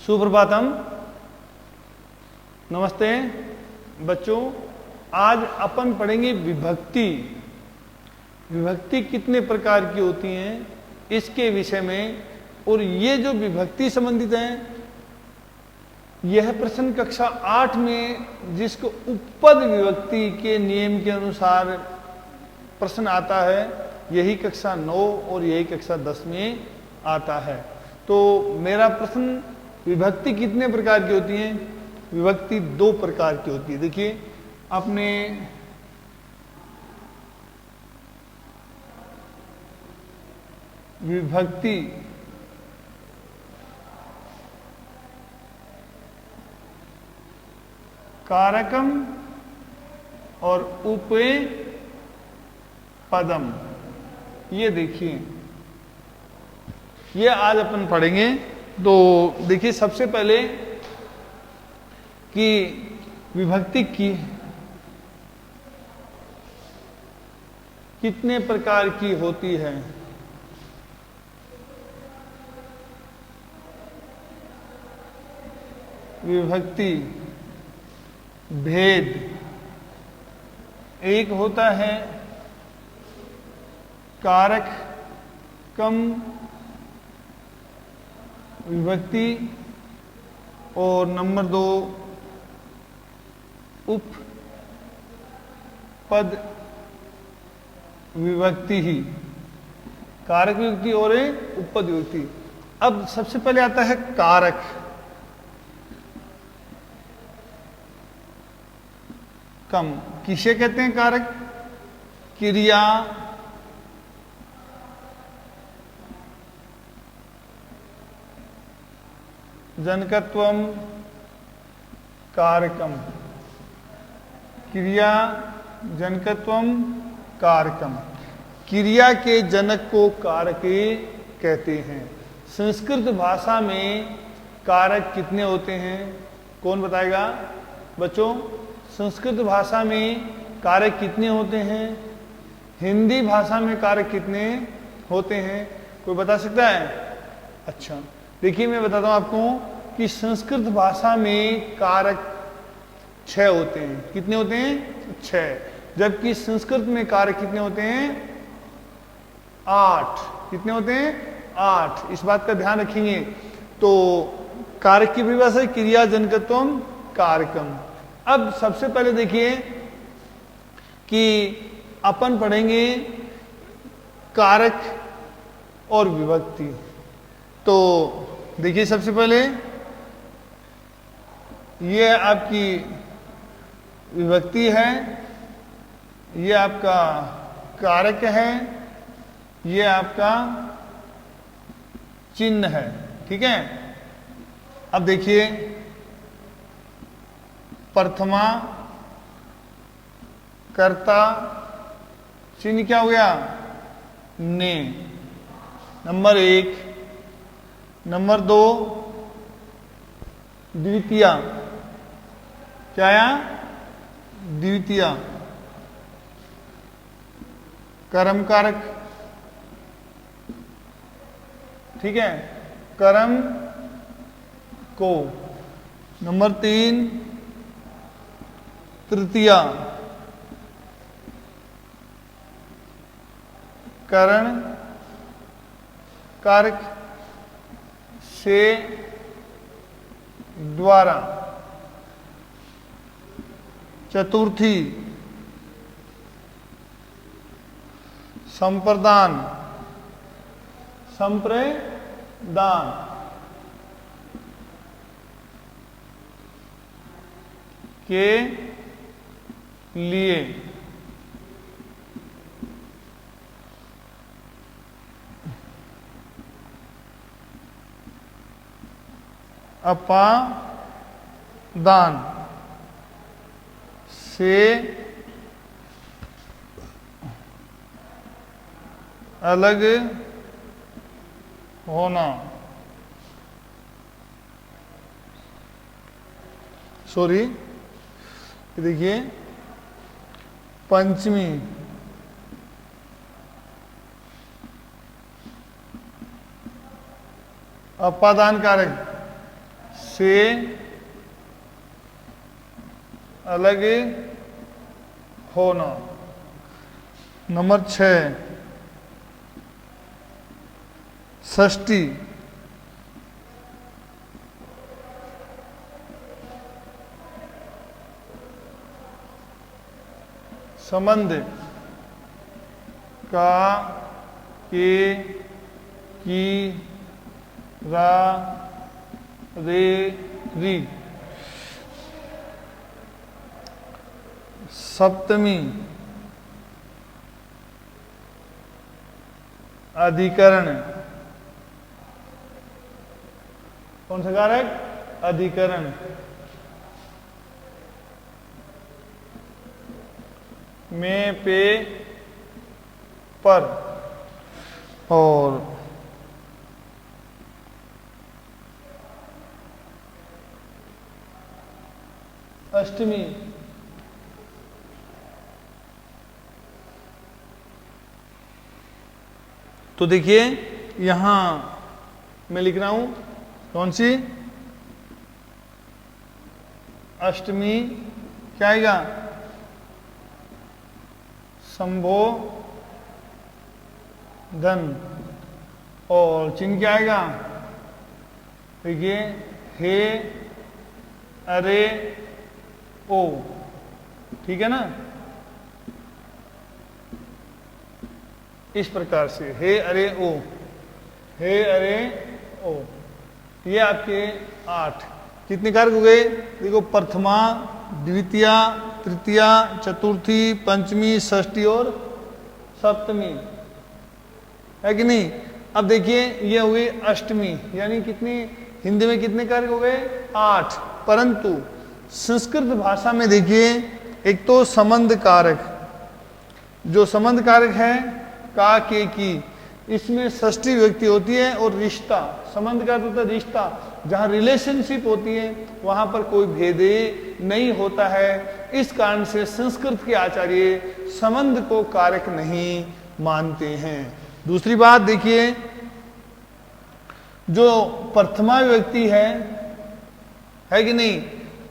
सुप्रभातम, नमस्ते बच्चों। आज अपन पढ़ेंगे विभक्ति। विभक्ति कितने प्रकार की होती हैं इसके विषय में, और ये जो विभक्ति संबंधित है, यह प्रश्न कक्षा 8 में जिसको उपपद विभक्ति के नियम के अनुसार प्रश्न आता है, यही कक्षा 9 और यही कक्षा 10 में आता है। तो मेरा प्रश्न, विभक्ति कितने प्रकार की होती है? विभक्ति 2 प्रकार की होती है। देखिए आपने विभक्ति कारकम और उपपदम, ये देखिए, ये आज अपन पढ़ेंगे। तो देखिए सबसे पहले कि विभक्ति की कितने प्रकार की होती है। विभक्ति भेद एक होता है कारक कम विभक्ति, और नंबर 2 उपपद विभक्ति ही, कारक विभक्ति और उपपद विभक्ति। अब सबसे पहले आता है कारक। कम किसे कहते हैं? कारक क्रिया, जनकत्वम कारकम, क्रिया जनकत्वम कारकम। क्रिया के जनक को कारक कहते हैं। संस्कृत भाषा में कारक कितने होते हैं? कौन बताएगा बच्चों? संस्कृत भाषा में कारक कितने होते हैं? हिंदी भाषा में कारक कितने होते हैं? कोई बता सकता है? अच्छा, देखिए मैं बताता हूं आपको कि संस्कृत भाषा में कारक 6 होते हैं। कितने होते हैं? 6। जबकि संस्कृत में कारक कितने होते हैं? 8। कितने होते हैं? 8। इस बात का ध्यान रखेंगे। तो कारक की परिभाषा क्रिया जनकत्वम कारकम। अब सबसे पहले देखिए कि अपन पढ़ेंगे कारक और विभक्ति। तो देखिए सबसे पहले ये आपकी विभक्ति है, ये आपका कारक है, ये आपका चिन्ह है। ठीक है। अब देखिए प्रथमा कर्ता, चिन्ह क्या हो गया? ने। नंबर 1। नंबर 2 द्वितीया, क्या आया? द्वितीया। कर्म कारक, ठीक है, कर्म को। नंबर 3 तृतीया, करण कारक से द्वारा। चतुर्थी संप्रदान, संप्रदान के लिए। अपादान से अलग होना। सॉरी, देखिए पंचमी अपादान कारक से अलग होना। नंबर 6, षष्ठी। संबंध का, के, की, रा, रे, री। सप्तमी, अधिकरण। कौन सा कारक? अधिकरण। में, पे, पर। और अष्टमी, तो देखिए यहां मैं लिख रहा हूं कौन सी? अष्टमी क्या आएगा? संबोधन। और चिन्ह क्या आएगा? देखिए, हे, अरे, ओ। ठीक है ना? इस प्रकार से हे, अरे, ओ, हे, अरे, ओ। ये आपके 8 कितने कारक हो गए? देखो, प्रथमा, द्वितीया, तृतीया, चतुर्थी, पंचमी, षष्ठी और सप्तमी, है कि नहीं? अब देखिए ये हुई अष्टमी, यानी कितनी, हिंदी में कितने कारक हो गए? 8। परंतु संस्कृत भाषा में देखिए, एक तो संबंध कारक, जो संबंध कारक है का, के, की, इसमें षष्ठी विभक्ति होती है। और रिश्ता, संबंध का होता है रिश्ता, जहां रिलेशनशिप होती है वहां पर कोई भेद नहीं होता है। इस कारण से संस्कृत के आचार्य संबंध को कारक नहीं मानते हैं। दूसरी बात देखिए, जो प्रथमा विभक्ति है कि नहीं,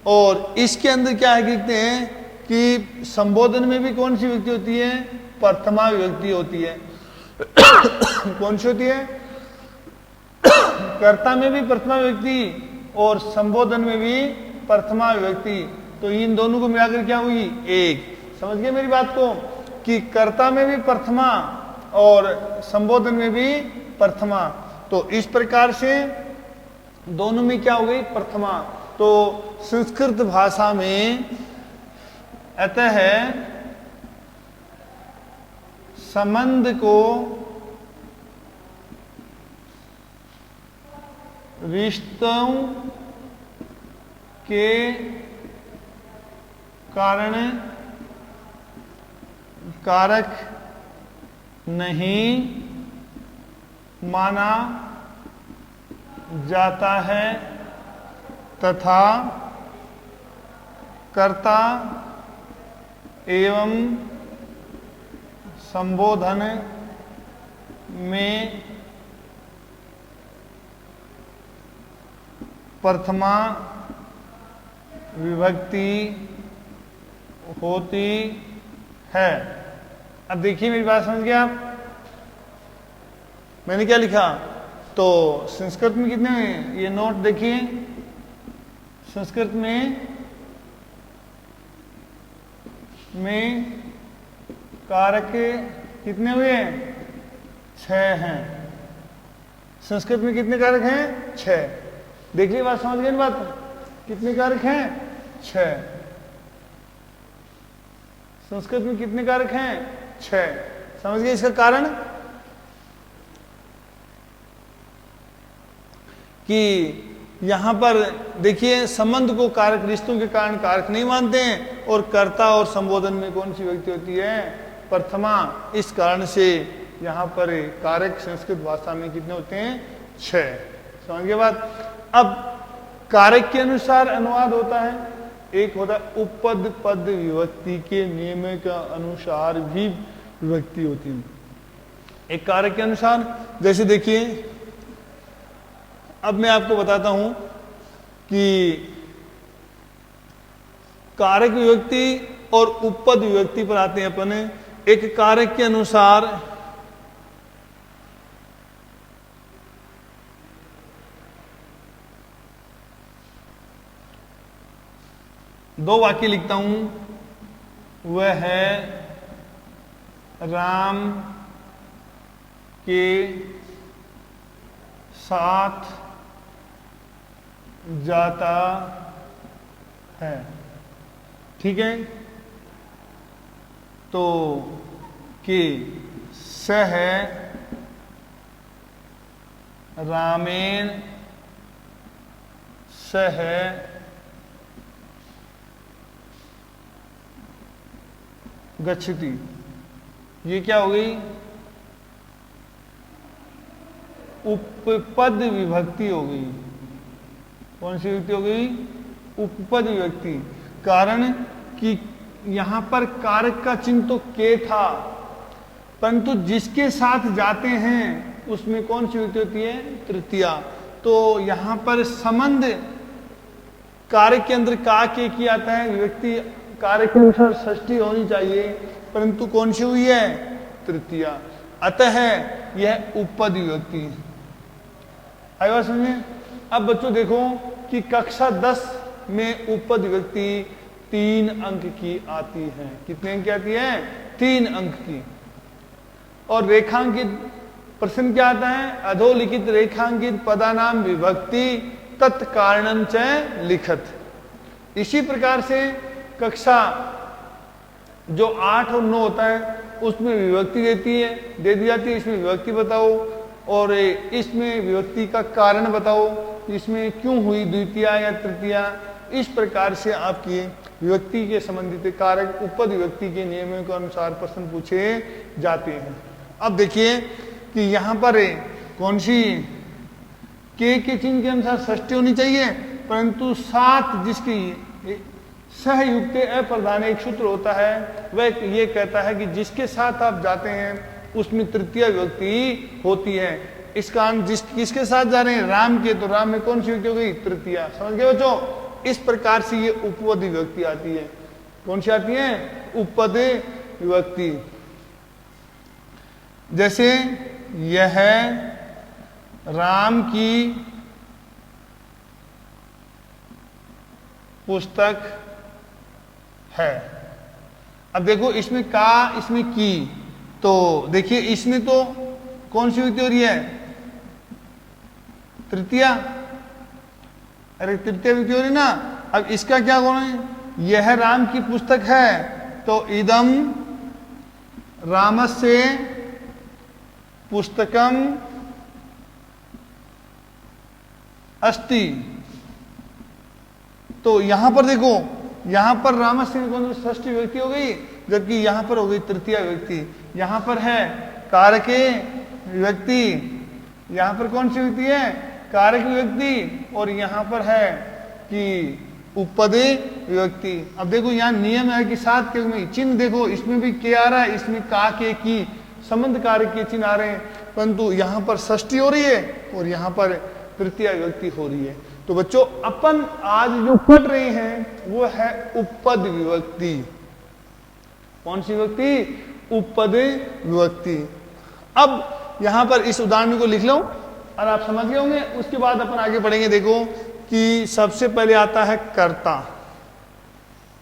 और इसके अंदर क्या है कहते हैं कि संबोधन में भी कौन सी विभक्ति होती है? प्रथमा विभक्ति होती है। कौन सी होती है? कर्ता में भी प्रथमा विभक्ति और संबोधन में भी प्रथमा विभक्ति। तो इन दोनों को मिलाकर क्या हुई? एक। समझ गए मेरी बात को, कि कर्ता में भी प्रथमा और संबोधन में भी प्रथमा। तो इस प्रकार से दोनों में क्या हो गई? प्रथमा। तो संस्कृत भाषा में अतः संबंध को रिश्तों के कारण कारक नहीं माना जाता है तथा कर्ता एवं संबोधन में प्रथमा विभक्ति होती है। अब देखिए मेरी बात समझ गए आप? मैंने क्या लिखा? तो संस्कृत में कितने हैं ये नोट देखिए। संस्कृत में कारक कितने हुए हैं? 6 हैं। संस्कृत में कितने कारक हैं? 6। देखिए बात समझ गए बात? कितने कारक हैं? 6। संस्कृत में कितने कारक हैं? 6। समझ गए इसका कारण? कि यहां पर देखिए संबंध को कारक, रिश्तों के कारण कारक नहीं मानते हैं। और कर्ता और संबोधन में कौन सी व्यक्ति होती है? प्रथमा। इस कारण से यहां पर कारक संस्कृत भाषा में कितने होते हैं? 6। समझ गए बात? अब कारक के अनुसार अनुवाद होता है। एक होता है उपपद पद विभक्ति के नियम के अनुसार भी विभक्ति होती है। एक कारक के अनुसार, जैसे देखिए अब मैं आपको बताता हूं कि कारक विभक्ति और उपपद विभक्ति पर आते हैं अपन। एक कारक के अनुसार दो वाक्य लिखता हूं, वह है राम के साथ जाता है। ठीक है, तो कि सह रामेण सह गच्छति, ये क्या हो गई? उपपद विभक्ति हो गई। कौन सी विभक्ति हो गई? उपपद विभक्ति। कारण कि यहां पर कारक का चिन्ह तो के था, परंतु जिसके साथ जाते हैं उसमें कौन सी विभक्ति होती है? तृतीया। तो यहां पर संबंध कारक के अंदर का के की आता है, विभक्ति कारक के अनुसार षष्ठी होनी चाहिए, परंतु कौन सी हुई है? तृतीया। अतः यह उपपद विभक्ति है। आई बात समझे? अब बच्चों देखो कि कक्षा 10 में उपपद विभक्ति 3 अंक की आती है। कितने अंक की आती है? 3 अंक की। और रेखांकित प्रश्न क्या आता है? अधोलिखित रेखांकित पदानाम विभक्ति तत्कारणं च लिखत। इसी प्रकार से कक्षा जो 8 और 9 होता है उसमें विभक्ति दे दी जाती है, इसमें विभक्ति बताओ और इसमें विभक्ति का कारण बताओ, इसमें क्यों हुई द्वितीया या तृतीया। इस प्रकार से आपकी विभक्ति के संबंधित कारक उपपद विभक्ति के नियमों के अनुसार प्रश्न पूछे जाते हैं। अब देखिए कि यहां पर कौन सी के चिन्ह के अनुसार षष्ठी होनी चाहिए, परंतु साथ जिसकी सहयुक्त अप्रधान एक सूत्र होता है, वह ये कहता है कि जिसके साथ आप जाते हैं उसमें तृतीय विभक्ति होती है। इस कारण किसके साथ जा रहे हैं? राम के, तो राम में कौन सी विभक्ति हो गई? तृतीया। समझ गए बच्चों? इस प्रकार से ये उपपद विभक्ति आती है। कौन सी आती है? उपपद विभक्ति। जैसे यह राम की पुस्तक है। अब देखो इसमें का, इसमें की, तो देखिए इसमें तो कौन सी विभक्ति हो रही है? तृतीया। अरे तृतीय विभक्ति हो रही ना। अब इसका क्या गुण है? यह राम की पुस्तक है, तो इदम रामस्य पुस्तकम अस्ति। तो यहां पर देखो, यहां पर रामस्य कौन सी षष्ठी विभक्ति हो गई, जबकि यहां पर हो गई तृतीय विभक्ति। यहां पर है कारके विभक्ति, यहां पर कौन सी विभक्ति है? कारक विभक्ति, और यहां पर है कि उपपदे विभक्ति। अब देखो यहां नियम है कि साथ के में चिन्ह देखो, इसमें भी के आ रहा है, इसमें का के की संबंध कारक के चिन्ह आ रहे हैं, परंतु यहां पर षष्ठी हो रही है और यहां पर तृतीय विभक्ति हो रही है। तो बच्चों अपन आज जो पढ़ रहे हैं वो है उपपद विभक्ति। कौन सी विभक्ति? उपपद विभक्ति। अब यहां पर इस उदाहरण को लिख लो और आप समझ गए होंगे। उसके बाद अपन आगे बढ़ेंगे। देखो कि सबसे पहले आता है कर्ता।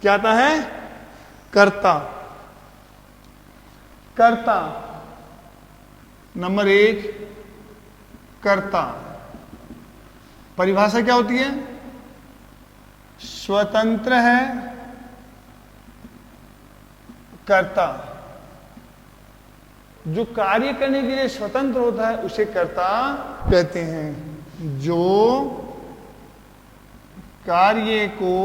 क्या आता है? कर्ता। कर्ता नंबर 1, कर्ता परिभाषा क्या होती है? स्वतंत्र है कर्ता। जो कार्य करने के लिए स्वतंत्र होता है उसे कर्ता कहते हैं। जो कार्य को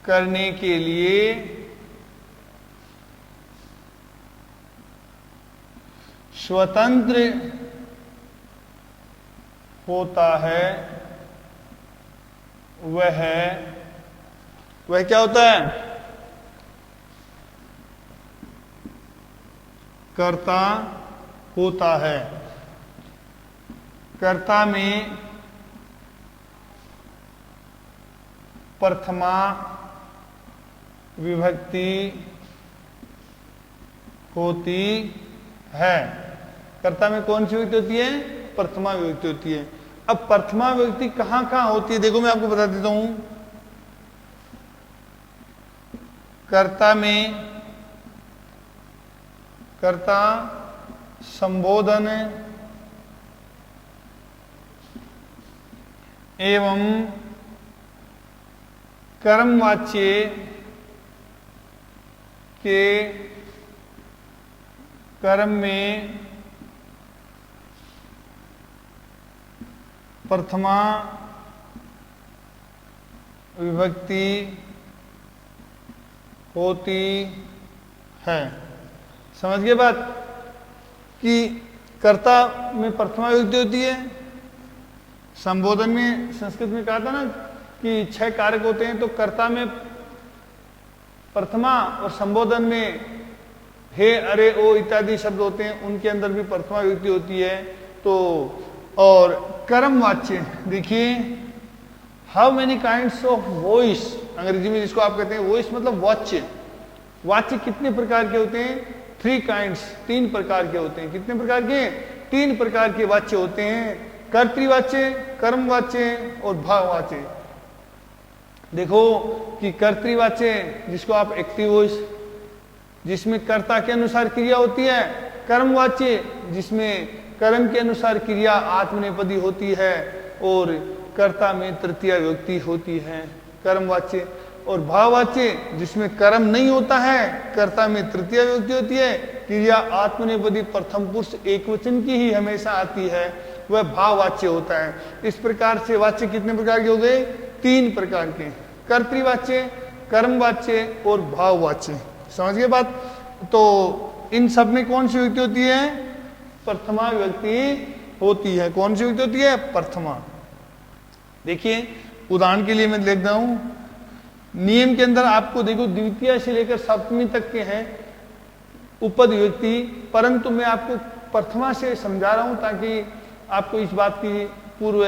करने के लिए स्वतंत्र होता है वह क्या होता है? कर्ता होता है। कर्ता में प्रथमा विभक्ति होती है। कर्ता में कौन सी विभक्ति होती है? प्रथमा विभक्ति होती है। अब प्रथमा विभक्ति कहां कहां होती है देखो मैं आपको बता देता हूं। कर्ता में कर्ता संबोधन एवं कर्मवाच्य के कर्म में प्रथमा विभक्ति होती है। समझ गए बात कि कर्ता में प्रथमा विभक्ति होती है। संबोधन में संस्कृत में कहा था ना कि 6 कारक होते हैं, तो कर्ता में प्रथमा और संबोधन में हे, अरे, ओ इत्यादि शब्द होते हैं, उनके अंदर भी प्रथमा विभक्ति होती है। तो और कर्म वाच्य देखिए, how many kinds of voice, अंग्रेजी में जिसको आप कहते हैं वॉइस मतलब वाच्य। वाच्य कितने प्रकार के होते हैं? 3 काइंड्स, 3 प्रकार के होते हैं। कितने प्रकार के? 3 प्रकार के वाच्य होते हैं। कर्तृवाच्य, कर्मवाच्य और भाववाच्य। देखो कि कर्तृवाच्य जिसको आप एक्टिव वॉइस, जिसमें कर्ता के अनुसार क्रिया होती है। कर्मवाच्य जिसमें कर्म के अनुसार क्रिया आत्मनेपदी होती है और कर्ता में तृतीया विभक्ति होती है। कर्मवाच्य और भाववाच्य जिसमें कर्म नहीं होता है, कर्ता में तृतीया विभक्ति होती है, क्रिया आत्मनेपदी प्रथम पुरुष एकवचन की ही हमेशा आती है, वह भाववाच्य होता है। इस प्रकार से वाच्य कितने प्रकार के हो गए? 3 प्रकार के, कर्तृवाच्य, कर्मवाच्य और भाववाच्य। समझ गए बात? तो इन सब में कौन सी विभक्ति होती है? प्रथमा विभक्ति होती है। कौन सी विभक्ति होती है? प्रथमा। देखिए उदाहरण के लिए मैं लिख रहा हूं, नियम के अंदर आपको देखो द्वितीय से लेकर सप्तमी तक के हैं उपद विभक्ति, परंतु मैं आपको प्रथमा से समझा रहा हूं ताकि आपको इस बात की पूर्व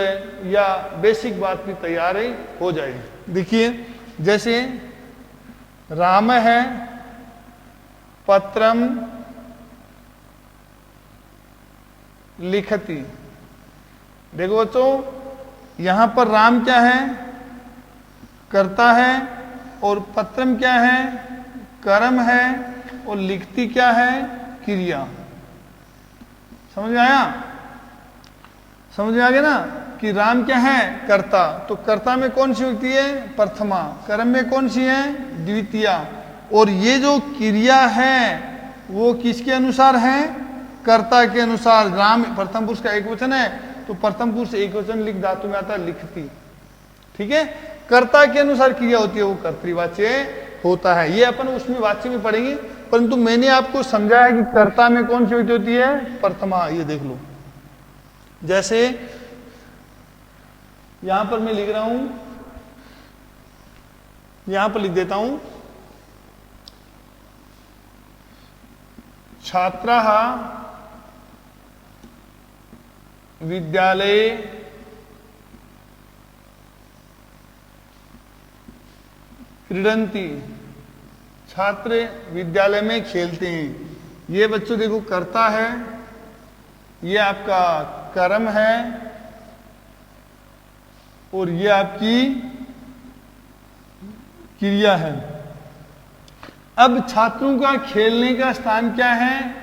या बेसिक बात की तैयारी हो जाए। देखिए जैसे राम है, पत्रम लिखती। देखो बच्चों यहां पर राम क्या है? कर्ता है, और पत्रम क्या है? कर्म है, और लिखती क्या है? क्रिया। समझ में आया? समझ में आ गया ना कि राम क्या है? कर्ता। तो कर्ता में कौन सी विभक्ति है? प्रथमा। कर्म में कौन सी है? द्वितीया। और ये जो क्रिया है वो किसके अनुसार है? कर्ता के अनुसार। राम प्रथम पुरुष का एकवचन है, तो प्रथम पुरुष एकवचन लिख धातु में आता है लिखती। ठीक है, कर्ता के अनुसार क्रिया होती है, वो कर्तृवाच्य होता है। ये अपन उसमें वाच्य में पढ़ेंगे, परंतु मैंने आपको समझाया कि कर्ता में कौन सी विभक्ति होती है? प्रथमा। ये देख लो, जैसे यहां पर मैं लिख रहा हूं, यहां पर लिख देता हूं, छात्राः विद्यालये क्रीडन्ति। छात्र विद्यालय में खेलते हैं। ये बच्चों देखो कर्ता है, ये आपका कर्म है, और ये आपकी क्रिया है। अब छात्रों का खेलने का स्थान क्या है?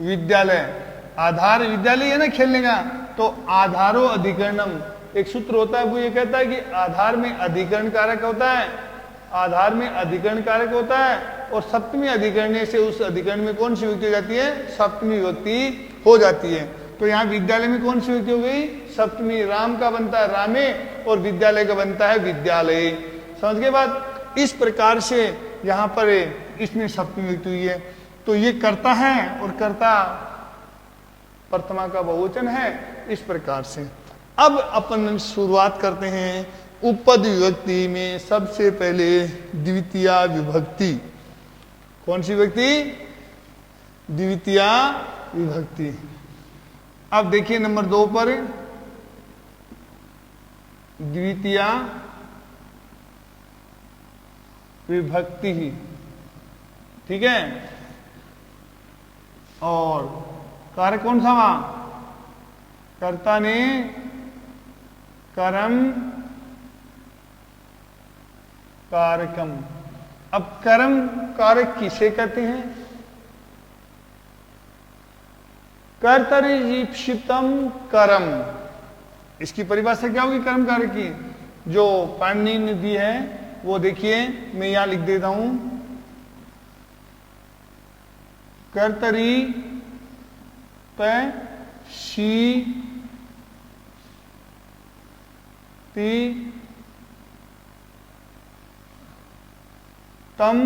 विद्यालय। आधार विद्यालय है ना खेलने का, तो आधारो अधिकरणम एक सूत्र होता है, वो ये कहता है कि आधार में अधिकरण कारक होता है, आधार में अधिकरण कारक होता है, और सप्तमी अधिकरण से उस अधिकरण में कौन सी विभक्ति हो जाती है? सप्तमी विभक्ति हो जाती है। तो यहाँ विद्यालय में कौन सी विभक्ति हो गई? सप्तमी। राम का बनता है रामे, और विद्यालय का बनता है विद्यालय। समझ गए बात? इस प्रकार से यहाँ पर इसमें सप्तमी विभक्ति हुई है। तो ये कर्ता है, और कर्ता प्रथमा का बहुवचन है। इस प्रकार से अब अपन शुरुआत करते हैं उपद विभक्ति में। सबसे पहले द्वितीया विभक्ति। कौन सी विभक्ति? द्वितीया विभक्ति। अब देखिए नंबर 2 पर द्वितीया विभक्ति ही, ठीक है। और कारक कौन सा वहां? कर्ता ने कर्म कारकम। अब कर्म कारक किसे कहते हैं? कर्तरीप्सितम कर्म, इसकी परिभाषा क्या होगी कर्म कारक की? जो पाणिनि ने दी है वो देखिए, मैं यहां लिख देता हूं। कर्तरी प शी ती तम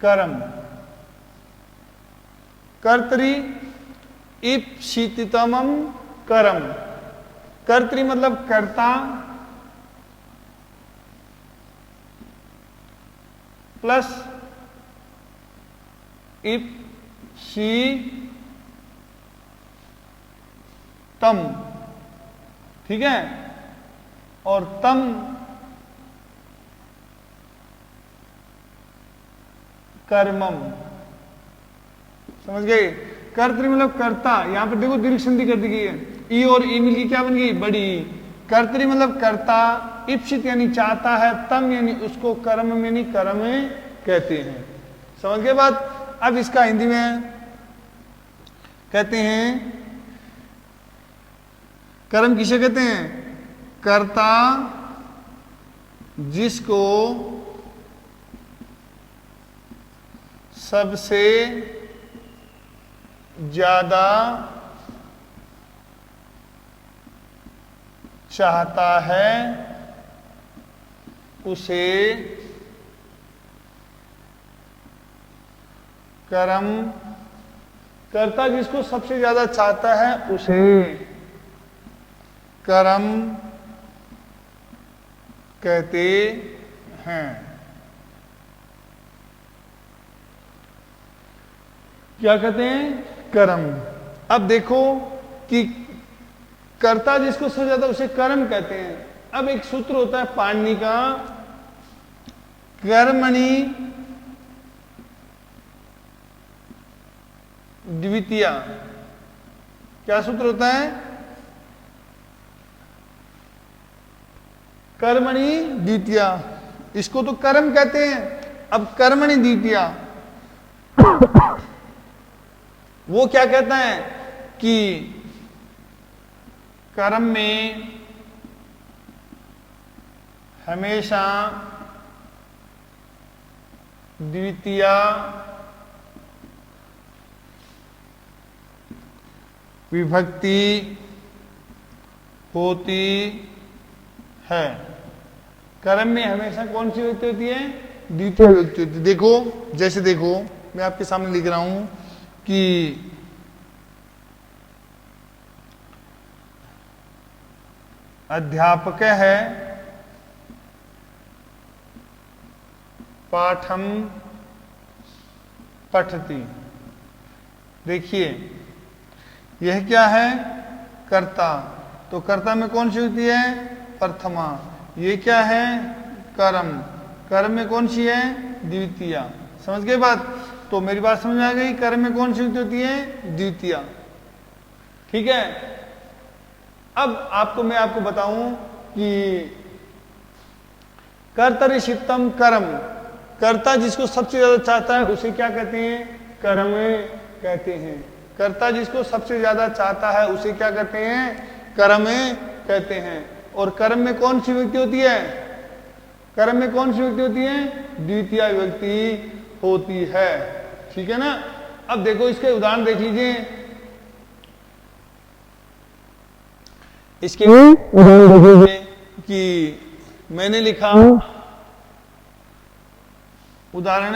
कर्म। कर्तरी ईप्सितमम कर्म। कर्तरी मतलब कर्ता प्लस ईप्सी तम, ठीक है। और तम कर्मम, समझ गए? कर्तरी मतलब कर्ता, यहां पर देखो दीर्घ संधि कर दी गई है, ई और ई मिलकर क्या बन गई? बड़ी ई। कर्तरी मतलब कर्ता, इप्सित यानी चाहता है, तम यानी उसको, कर्म में यानी कर्म में कहते हैं। समझ गए बात? अब इसका हिंदी में कहते हैं, कर्म किसे कहते हैं? कर्ता जिसको सबसे ज्यादा चाहता है उसे कर्म, कर्ता जिसको सबसे ज्यादा चाहता है उसे कर्म कहते हैं। क्या कहते हैं? कर्म। अब देखो कि कर्ता जिसको सबसे ज्यादा उसे कर्म कहते हैं। अब एक सूत्र होता है पाणिनि का, कर्मणि द्वितीया। क्या सूत्र होता है? कर्मणि द्वितीया। इसको तो कर्म कहते हैं। अब कर्मणि द्वितीया वो क्या कहता है कि कर्म में हमेशा द्वितीया विभक्ति होती है। कर्म में हमेशा कौन सी विभक्ति होती है? द्वितीय विभक्ति होती है। देखो, जैसे देखो मैं आपके सामने लिख रहा हूं कि अध्यापक है पाठम पठती। देखिए यह क्या है? कर्ता। तो कर्ता में कौन सी होती है? प्रथमा। ये क्या है? कर्म। कर्म में कौन सी है? द्वितीया। समझ गए बात? तो मेरी बात समझ आ गई? कर्म में कौन सी होती है? द्वितीया। ठीक है। अब मैं आपको बताऊं कि कर्तरीप्सितम कर्म, कर्ता जिसको सबसे ज्यादा चाहता है उसे क्या कहते हैं? कर्म कहते हैं। कर्ता जिसको सबसे ज्यादा चाहता है उसे क्या कहते हैं? कर्म कहते हैं। और कर्म में कौन सी विभक्ति होती है? कर्म में कौन सी विभक्ति होती है? द्वितीय विभक्ति होती है। ठीक है ना? अब देखो इसके उदाहरण देख लीजिए। इसके उदाहरण देखिए कि मैंने लिखा उदाहरण,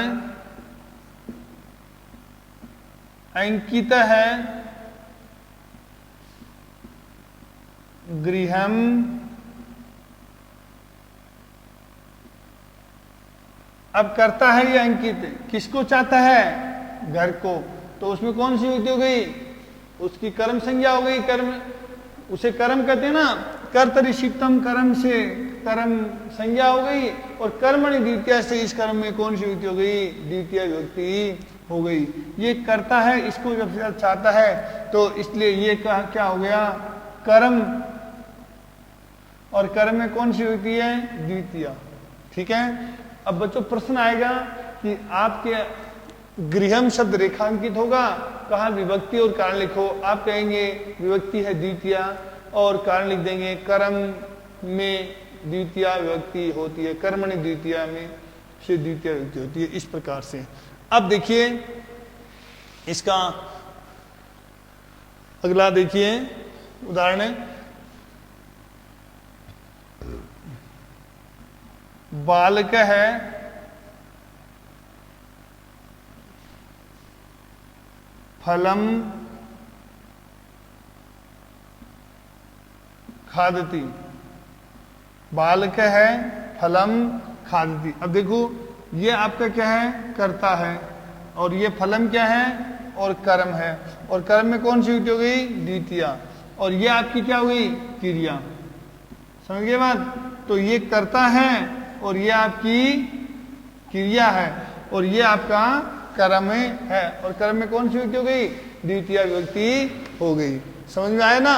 अंकित है गृहम अब करता है ये अंकित किसको चाहता है? घर को। तो उसमें कौन सी विभक्ति हो गई? उसकी कर्म संज्ञा हो गई। कर्म, उसे कर्म कहते हैं ना। कर्तरीप्सितम कर्म से कर्म संज्ञा हो गई, और कर्मणि द्वितीया से इस कर्म में कौन सी विभक्ति हो गई? द्वितीय विभक्ति हो गई। ये करता है, इसको जब से चाहता है, तो इसलिए ये क्या हो गया? कर्म, और कर्म में कौन सी विभक्ति है? द्वितीय। ठीक है। अब बच्चों प्रश्न आएगा कि आपके गृहम शब्द रेखांकित होगा, कहा विभक्ति और कारण लिखो। आप कहेंगे विभक्ति है द्वितीय, और कारण लिख देंगे कर्म में द्वितीय विभक्ति होती है, कर्मणि द्वितीय में से द्वितीय विभक्ति होती है, इस प्रकार से। अब देखिए इसका अगला देखिए उदाहरण है, बालक है फलम खादती। बालक है फलम खादती। अब देखो ये आपका क्या है? करता है, और ये फलम क्या है? और कर्म है, और कर्म में कौन सी विभक्ति हो गई? द्वितीय, और ये आपकी क्या हुई? क्रिया। समझ गए बात? तो ये करता है, और ये आपकी क्रिया है, और ये आपका कर्म है, और कर्म में कौन सी विभक्ति हो गई? द्वितीय विभक्ति हो गई। समझ में आया ना?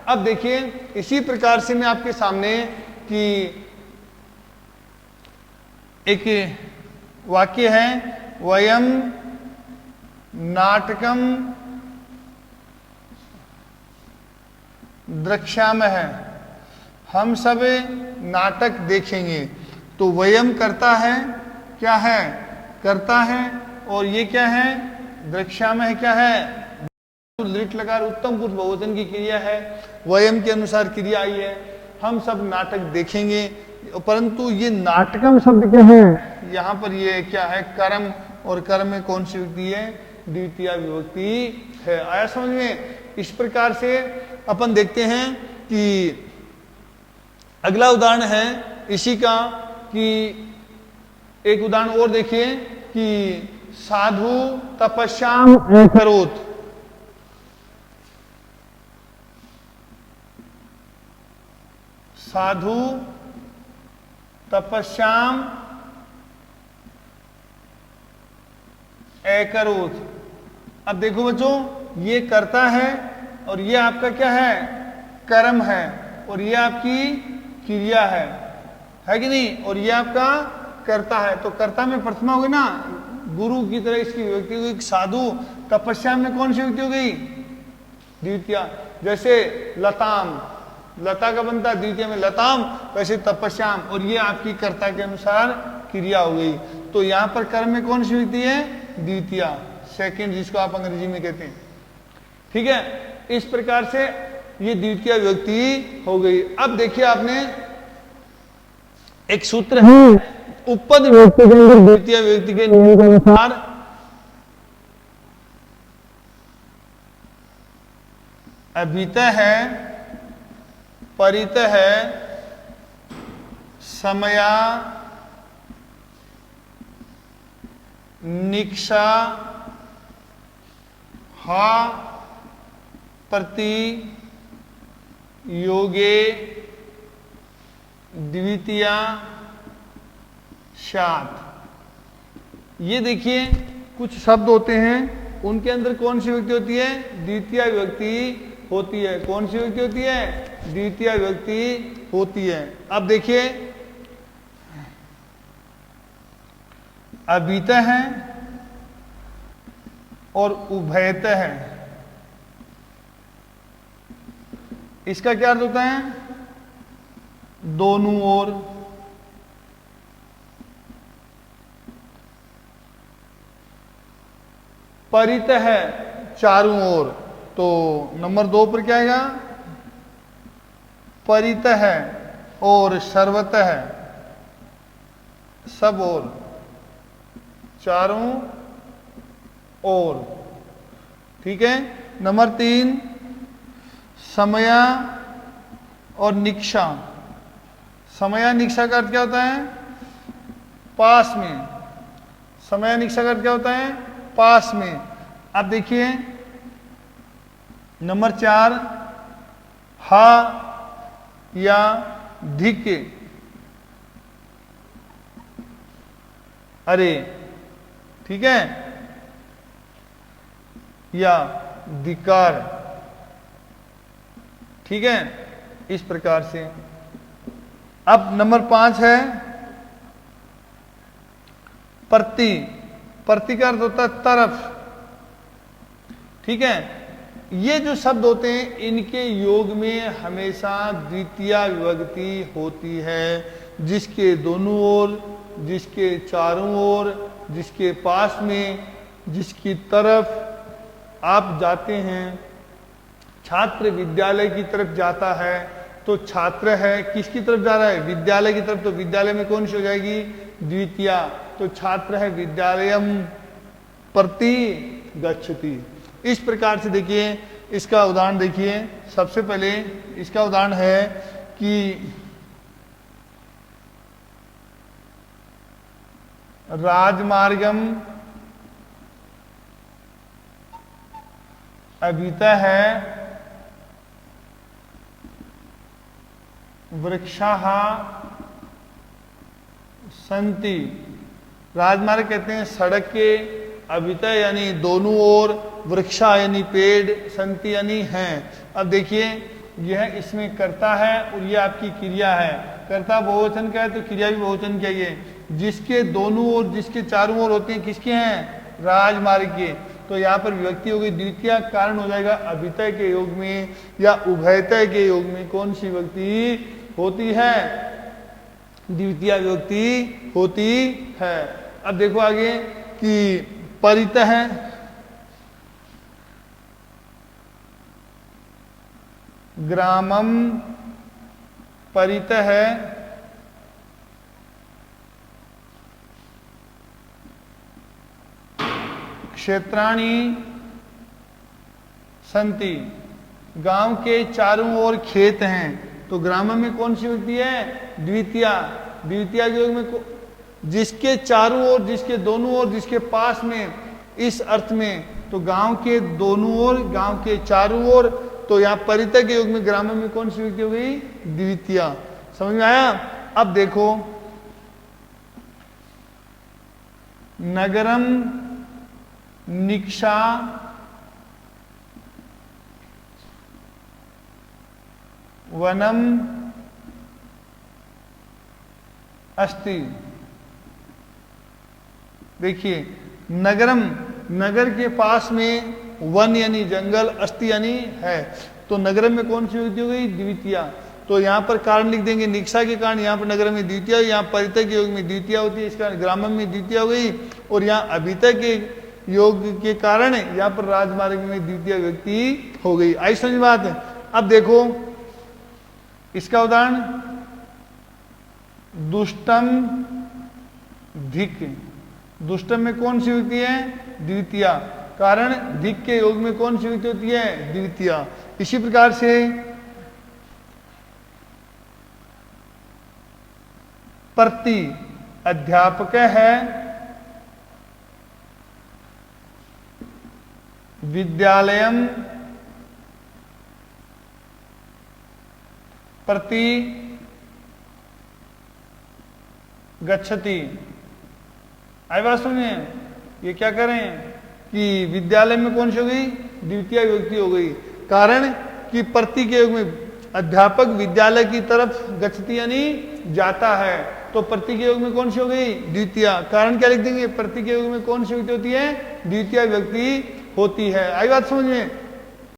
अब देखिए इसी प्रकार से मैं आपके सामने कि एक वाक्य है, वयम नाटकम द्रक्ष्यामः, हम सब नाटक देखेंगे। तो वयम करता है, क्या है? करता है, और ये क्या है? द्रक्ष्यामः क्या है? लिट लगा उत्तम पुरुष बहुवचन की क्रिया है, वयम के अनुसार क्रिया आई है, हम सब नाटक देखेंगे। परंतु ये नाटकम शब्द क्या है? यहाँ पर ये क्या है? कर्म, और कर्म में कौन सी विभक्ति है? द्वितीय विभक्ति है। आया समझ में? इस प्रकार से अपन देखते हैं कि अगला उदाहरण है इसी का, कि एक उदाहरण और देखिए कि साधु तपस्याम करोत। साधु तपस्याम एकरोत। अब देखो बच्चों, ये करता है, और ये आपका क्या है? कर्म है, और ये आपकी क्रिया है कि नहीं? और ये आपका करता है। तो कर्ता में प्रथमा हो गई ना, गुरु की तरह इसकी विभक्ति हुई। साधु तपस्या में कौन सी विभक्ति हो गई? द्वितीय। जैसे लताम, लता का बनता है द्वितीय में लताम, वैसे तपस्याम, और ये आपकी कर्ता के अनुसार क्रिया हो गई। तो यहां पर कर्म में कौन सी विभक्ति है? द्वितीय, सेकंड, जिसको आप अंग्रेजी में कहते हैं। ठीक है। इस प्रकार से ये द्वितीय विभक्ति हो गई। अब देखिए आपने एक सूत्र है, उपपद विभक्ति के अंदर द्वितीय विभक्ति के नियम के अनुसार अभित है, परित है, समया, निक्षा, हा, प्रति, योगे, द्वितीया, शात। ये देखिए कुछ शब्द होते हैं, उनके अंदर कौन सी विभक्ति होती है? द्वितीय विभक्ति होती है। कौन सी विभक्ति होती है? द्वितीय विभक्ति होती है। अब देखिए अभित है और उभयत है, इसका क्या अर्थ होता है? दोनों ओर। परित है, चारों ओर। तो नंबर 2 पर क्या आएगा? परित है और सर्वत है, सब ओर, चारों ओर। ठीक है। नंबर 3 समया और निक्षा। समया निक्षा का अर्थ क्या होता है? पास में। समया निक्षा का अर्थ क्या होता है? पास में। अब देखिए नंबर 4 हा या धिक अरे, ठीक है, या धिक्कार, ठीक है, इस प्रकार से। अब नंबर 5 है प्रति। प्रति का अर्थ होता है तरफ, ठीक है। ये जो शब्द होते हैं इनके योग में हमेशा द्वितीया विभक्ति होती है, जिसके दोनों ओर, जिसके चारों ओर, जिसके पास में, जिसकी तरफ आप जाते हैं। छात्र विद्यालय की तरफ जाता है तो छात्र है किसकी तरफ जा रहा है? विद्यालय की तरफ। तो विद्यालय में कौन सी हो जाएगी? द्वितीया। तो छात्र है विद्यालयम प्रति गच्छति। इस प्रकार से देखिए, इसका उदाहरण देखिए। सबसे पहले इसका उदाहरण है कि राजमार्गम अभितः है वृक्षाः संति। राजमार्ग कहते हैं सड़क के, अभितः यानी दोनों ओर, वृक्षा यानी पेड़, संति यानी हैं। अब देखिए, यह इसमें कर्ता है और यह आपकी क्रिया है। कर्ता बहुवचन का है तो क्रिया भी बहुवचन की है। जिसके दोनों ओर, जिसके चारों ओर होते हैं, किसके हैं? राजमार्ग के। तो यहाँ पर विभक्ति हो गई द्वितीय, कारण हो जाएगा अभितय के योग में या उभयतय के योग में कौन सी विभक्ति होती है? द्वितीय विभक्ति होती है। अब देखो आगे कि परितः है, ग्रामम परितः है, क्षेत्राणि संति। गांव के चारों ओर खेत हैं। तो ग्राम में कौन सी विभक्ति है? द्वितीया। द्वितीया के योग में जिसके चारों ओर, जिसके दोनों ओर, जिसके पास में, इस अर्थ में। तो गांव के दोनों ओर, गांव के चारों ओर। तो यहाँ परितः के योग में ग्राम में कौन सी विभक्ति हो गई? द्वितीया। समझ में आया? अब देखो, नगरम निक्षा वनम अस्ति। देखिए, नगरम, नगर के पास में, वन यानी जंगल, अस्ति यानी है। तो नगरम में कौन सी विभक्ति हो गई? द्वितीया। तो यहाँ पर कारण लिख देंगे, निक्षा के कारण यहाँ पर नगरम में द्वितीया, यहाँ परितः के योग में द्वितीया होती है, इस कारण ग्रामम में द्वितीया हो गई। और यहाँ अभितः के योग के कारण यहाँ पर राजमार्ग में द्वितीय विभक्ति हो गई। आई समझ बात? अब देखो इसका उदाहरण, दुष्टम धिक। दुष्टम में कौन सी विभक्ति है? द्वितीया। कारण धिक के योग में कौन सी विभक्ति होती है? द्वितीया। इसी प्रकार से प्रति, अध्यापक है विद्यालयम प्रति गच्छति। आई बात सुनिए, ये क्या करें कि विद्यालय में कौन सी हो गई? द्वितीय विभक्ति हो गई। कारण कि प्रति के योग में अध्यापक विद्यालय की तरफ गच्छति यानी जाता है। तो प्रति के योग में कौन सी हो गई? द्वितीय। कारण क्या लिख देंगे? प्रति के योग में कौन सी विभक्ति होती है? द्वितीय विभक्ति होती है। आई बात समझ में?